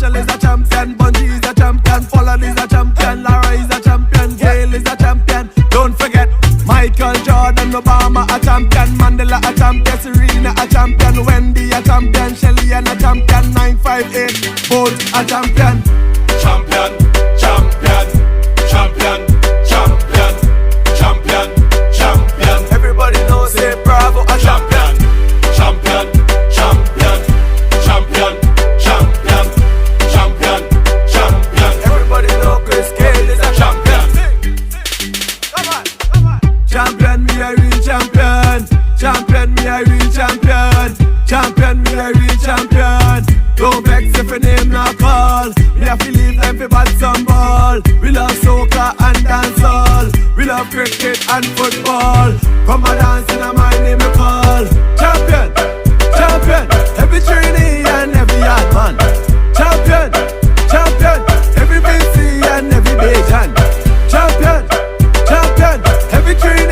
Marshall is a champion, Bungie is a champion, Pollard is a champion, Lara is a champion, Gail is a champion. Don't forget Michael Jordan, Obama a champion, Mandela a champion, Serena a champion, Wendy a champion, Shelly and a champion, 958 Bolt a champion. Champion, champion, champion, champion, champion, champion. Everybody knows say Bravo a champion. Champion, champion, champion, champion, champion, champion. Everybody know Chris Gayle is a champion. Come on, come on. Champion, me a real champion. Champion, me a real champion. Champion, me a real champion. Don't vex if your name not call. We have to leave them for bad some ball. We love soccer and dancehall. We love cricket and football. Come and dance in a my name we call. Champion, champion. Every trainee and every yard man. Champion, champion. Every BC and every Bajan. Champion, champion. Every trainee.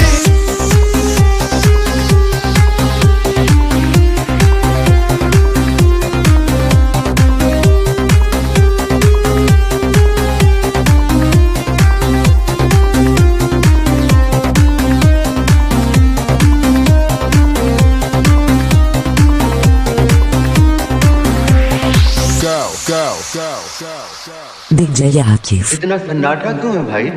DJ Akif। इतना सन्नाटा क्यों है भाई?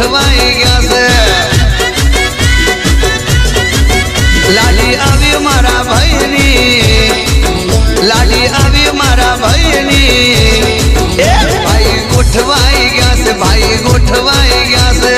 ગોઠવાઈ ગયા છે લાડી આવી મારા ભાઈની લાડી આવી મારા ભાઈની એ ભાઈ ગોઠવાઈ ગયા છે ભાઈ ગોઠવાઈ ગયા છે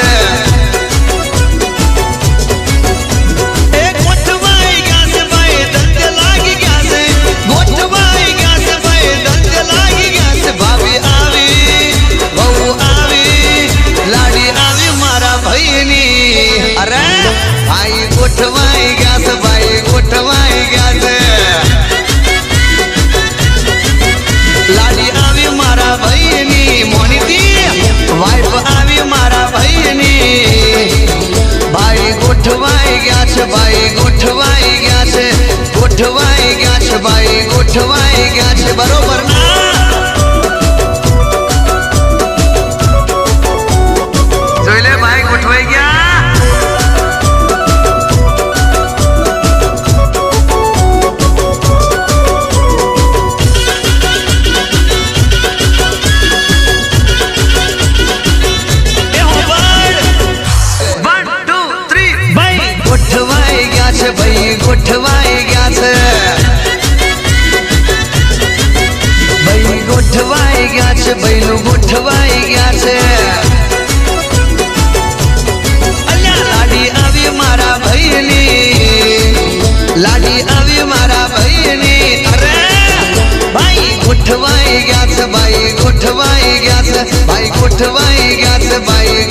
ગોઠવાઈ ગયા છે ભાઈ ગોઠવાઈ ગયા છે લાડી આવી મારા ભાઈની મોનીતી વાઈફ આવી મારા ભાઈની ભાઈ ગોઠવાઈ ગયા છે ભાઈ ગોઠવાઈ ગયા છે ગોઠવાઈ ગયા છે ભાઈ ગોઠવાઈ ગયા છે બરોબર ના જોઈ લે ભાઈ ગોઠવાઈ ગયા ભાઈ ગોઠવાઈ ગયા છે ભાઈ ગોઠવાઈ ગયા છે ભાઈનું ગોઠવાઈ ગયા છે અલ્યા લાડી આવી મારા ભાઈની લાડી આવી મારા ભાઈની અરે ભાઈ ગોઠવાઈ ગયા છે ભાઈ ગોઠવાઈ ગયા છે ભાઈ ગોઠવાઈ ગયા છે ભાઈ